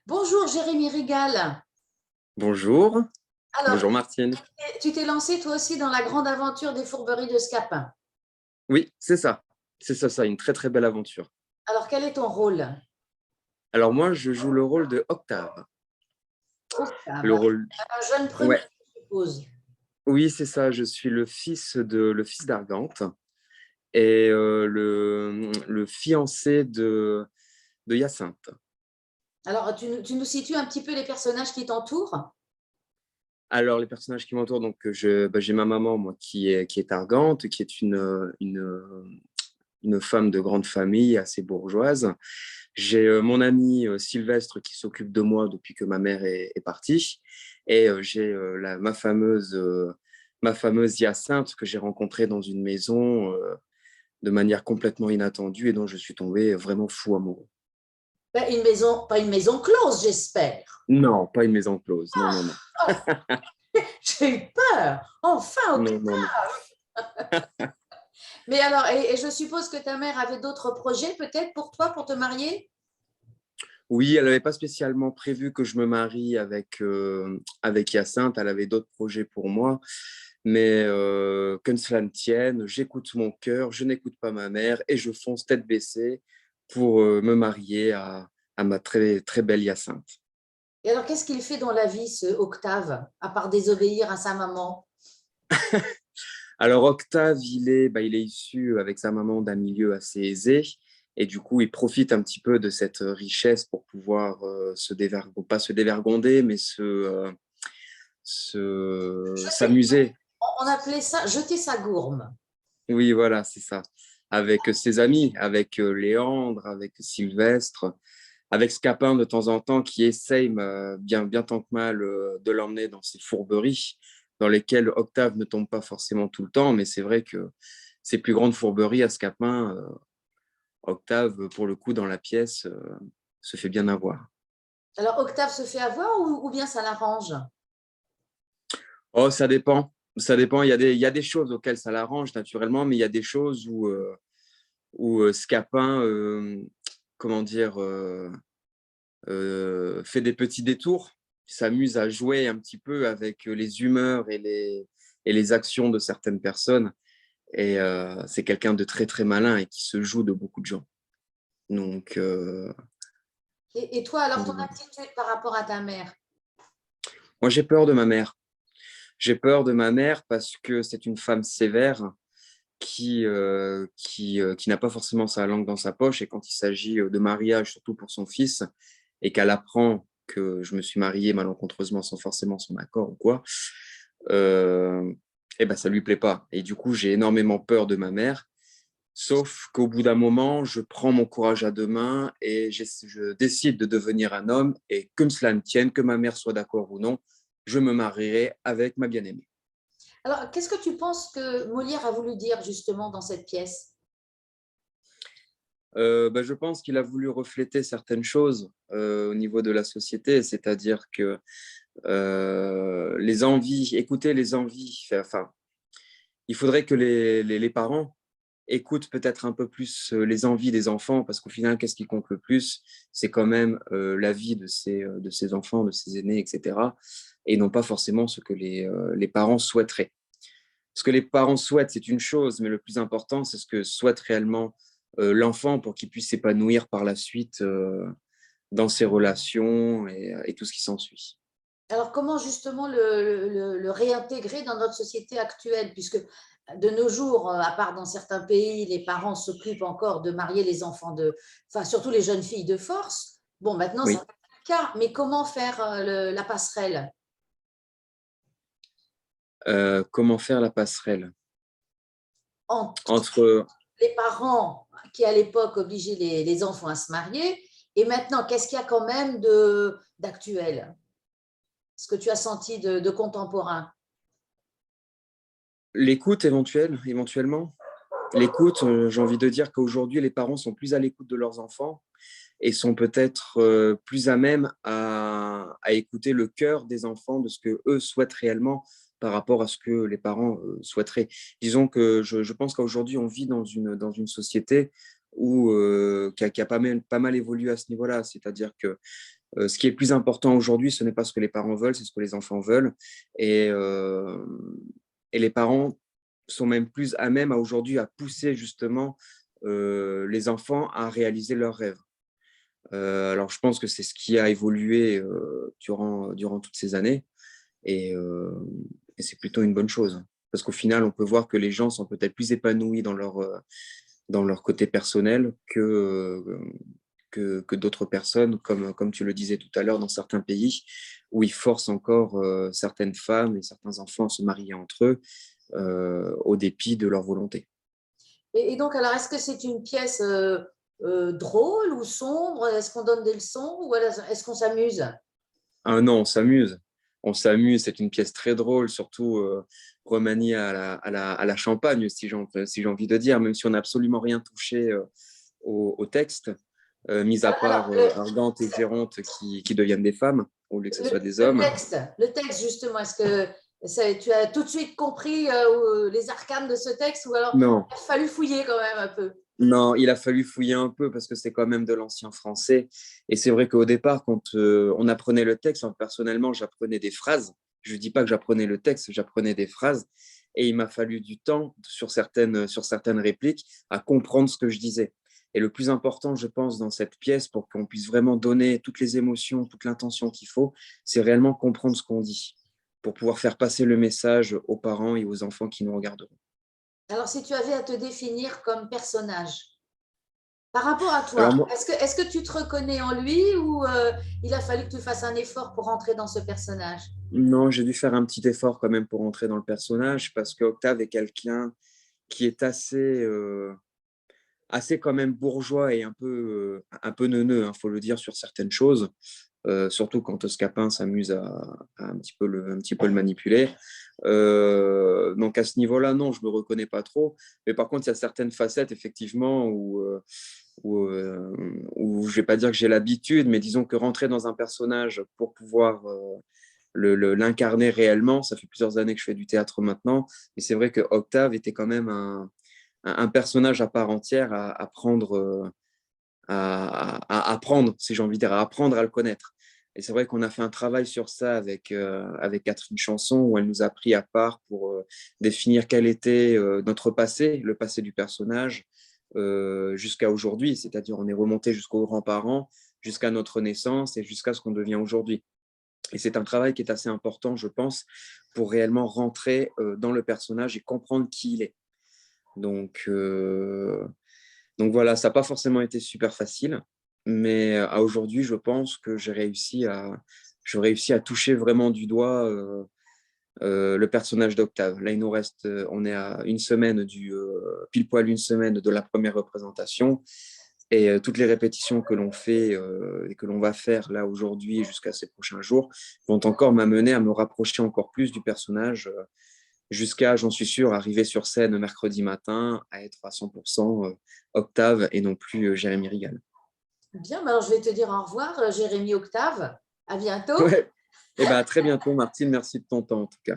Bonjour Jérémy Rigal. Bonjour, Alors, bonjour Martine. tu t'es lancé toi aussi dans la grande aventure des fourberies de Scapin. Oui, c'est ça, une très très belle aventure. Alors, quel est ton rôle? Alors moi, je joue le rôle de Octave. Octave, Le rôle, un jeune prunier, ouais, je suppose. oui, c'est ça. Je suis le fils d'Argante et le fiancé de Hyacinthe. Alors, tu nous situes un petit peu les personnages qui t'entourent? Alors les personnages qui m'entourent, donc j'ai ma maman, moi, qui est Argante, qui est une femme de grande famille, assez bourgeoise. J'ai mon ami Sylvestre qui s'occupe de moi depuis que ma mère est partie. Et j'ai ma fameuse Hyacinthe que j'ai rencontrée dans une maison de manière complètement inattendue et dont je suis tombé vraiment fou amoureux. Pas une maison close, j'espère. Non, pas une maison close. Non, non, non. Oh, j'ai eu peur. Enfin, Non, non, non. mais alors, et je suppose que ta mère avait d'autres projets peut-être pour toi, pour te marier? Oui, elle n'avait pas spécialement prévu que je me marie avec Hyacinthe. Elle avait d'autres projets pour moi. Mais que cela ne tienne, j'écoute mon cœur, je n'écoute pas ma mère et je fonce tête baissée pour me marier à ma très, très belle Hyacinthe. Et alors, qu'est-ce qu'il fait dans la vie, ce Octave, à part désobéir à sa maman? Alors Octave, il est issu avec sa maman d'un milieu assez aisé et du coup, il profite un petit peu de cette richesse pour pouvoir pas se dévergonder, mais s'amuser. On appelait ça jeter sa gourme. Oui, voilà, c'est ça. Avec ses amis, avec Léandre, avec Sylvestre, avec Scapin de temps en temps qui essaye bien, bien tant que mal de l'emmener dans ses fourberies, dans lesquelles Octave ne tombe pas forcément tout le temps, mais c'est vrai que ses plus grandes fourberies à Scapin, Octave, pour le coup, dans la pièce, se fait bien avoir. Alors, Octave se fait avoir ou bien ça l'arrange? Oh, ça dépend. Ça dépend. Il y a des choses auxquelles ça l'arrange naturellement, mais il y a des choses où Scapin, comment dire, fait des petits détours, s'amuse à jouer un petit peu avec les humeurs et les actions de certaines personnes. Et c'est quelqu'un de très, très malin et qui se joue de beaucoup de gens. Donc, Et toi, alors, ton voilà. attitude par rapport à ta mère? Moi, j'ai peur de ma mère. J'ai peur de ma mère parce que c'est une femme sévère qui n'a pas forcément sa langue dans sa poche. Et quand il s'agit de mariage, surtout pour son fils, et qu'elle apprend que je me suis marié malencontreusement sans forcément son accord ou quoi, et ben ça lui plaît pas. Et du coup, j'ai énormément peur de ma mère. Sauf qu'au bout d'un moment, je prends mon courage à deux mains et je décide de devenir un homme. Et que cela ne tienne, que ma mère soit d'accord ou non, je me marierai avec ma bien-aimée. Alors, qu'est-ce que tu penses que Molière a voulu dire justement dans cette pièce? Je pense qu'il a voulu refléter certaines choses au niveau de la société, c'est-à-dire que écouter les envies, enfin, il faudrait que les parents écoutent peut-être un peu plus les envies des enfants, parce qu'au final, qu'est-ce qui compte le plus? C'est quand même la vie de ces enfants, de ces aînés, etc. Et non pas forcément ce que les parents souhaiteraient. Ce que les parents souhaitent, c'est une chose, mais le plus important, c'est ce que souhaite réellement l'enfant pour qu'il puisse s'épanouir par la suite dans ses relations et tout ce qui s'ensuit. Alors, comment justement le réintégrer dans notre société actuelle, puisque de nos jours, à part dans certains pays, les parents s'occupent encore de marier les enfants enfin surtout les jeunes filles de force. Bon, maintenant, ça Oui. n'est pas le cas, mais comment faire la passerelle Comment faire la passerelle entre entre les parents qui, à l'époque, obligeaient les enfants à se marier, et maintenant, qu'est-ce qu'il y a quand même d'actuel? Ce que tu as senti de contemporain? l'écoute éventuellement. L'écoute, j'ai envie de dire qu'aujourd'hui, les parents sont plus à l'écoute de leurs enfants et sont peut-être plus à même à écouter le cœur des enfants, de ce que eux souhaitent réellement par rapport à ce que les parents souhaiteraient. Disons que je pense qu'aujourd'hui, on vit dans une société qui a pas mal évolué à ce niveau-là. C'est-à-dire que Ce qui est le plus important aujourd'hui, ce n'est pas ce que les parents veulent, c'est ce que les enfants veulent. Et, euh, et les parents sont même plus à même aujourd'hui à pousser justement les enfants à réaliser leurs rêves. Alors, je pense que c'est ce qui a évolué durant toutes ces années et, euh, et c'est plutôt une bonne chose. Parce qu'au final, on peut voir que les gens sont peut-être plus épanouis dans leur côté personnel que d'autres personnes, comme tu le disais tout à l'heure, dans certains pays où ils forcent encore certaines femmes et certains enfants à se marier entre eux au dépit de leur volonté. Et donc, alors, est-ce que c'est une pièce drôle ou sombre? Est-ce qu'on donne des leçons ou alors est-ce qu'on s'amuse? Ah non, on s'amuse. On s'amuse, c'est une pièce très drôle, surtout remaniée à la champagne, si j'ai envie de dire, même si on n'a absolument rien touché au texte, mis à part Alors, Ardente et Géronte qui deviennent des femmes, au lieu que ce soit des hommes. le texte justement, est-ce que tu as tout de suite compris les arcanes de ce texte ou alors Non, il a fallu fouiller quand même un peu? non, il a fallu fouiller un peu parce que c'est quand même de l'ancien français. Et c'est vrai qu'au départ, quand on apprenait le texte, personnellement, j'apprenais des phrases. Je ne dis pas que j'apprenais le texte, j'apprenais des phrases. Et il m'a fallu du temps sur certaines répliques à comprendre ce que je disais. Et le plus important, je pense, dans cette pièce, pour qu'on puisse vraiment donner toutes les émotions, toute l'intention qu'il faut, c'est réellement comprendre ce qu'on dit, pour pouvoir faire passer le message aux parents et aux enfants qui nous regarderont. Alors, si tu avais à te définir comme personnage, par rapport à Alors toi, moi, est-ce que tu te reconnais en lui ou il a fallu que tu fasses un effort pour entrer dans ce personnage? non, j'ai dû faire un petit effort quand même pour entrer dans le personnage parce que Octave est quelqu'un qui est assez quand même bourgeois et un peu neuneux, faut le dire, sur certaines choses, surtout quand Scapin s'amuse à un petit peu le manipuler. Donc à ce niveau-là, non, je me reconnais pas trop. Mais par contre, il y a certaines facettes, effectivement, où je vais pas dire que j'ai l'habitude, mais disons que rentrer dans un personnage pour pouvoir l'incarner réellement. Ça fait plusieurs années que je fais du théâtre maintenant, mais c'est vrai que Octave était quand même un personnage à part entière à prendre, à apprendre, si j'ai envie de dire, à apprendre à le connaître. Et c'est vrai qu'on a fait un travail sur ça avec Catherine Chanson, où elle nous a pris à part pour définir quel était notre passé, le passé du personnage, jusqu'à aujourd'hui. C'est-à-dire, on est remonté jusqu'aux grands-parents, jusqu'à notre naissance et jusqu'à ce qu'on devient aujourd'hui. Et c'est un travail qui est assez important, je pense, pour réellement rentrer dans le personnage et comprendre qui il est. Donc, euh, donc voilà, ça n'a pas forcément été super facile, mais à aujourd'hui, je pense que j'ai réussi à toucher vraiment du doigt le personnage d'Octave. Là, il nous reste, on est à une semaine pile poil une semaine de la première représentation. Et toutes les répétitions que l'on fait et que l'on va faire là aujourd'hui jusqu'à ces prochains jours vont encore m'amener à me rapprocher encore plus du personnage jusqu'à, j'en suis sûr, arriver sur scène mercredi matin à être à 100% Octave et non plus Jérémy Rigal. Bien, alors je vais te dire au revoir, Jérémy Octave. À bientôt. Ouais. Et ben, à très bientôt, Martine. Merci de ton temps en tout cas.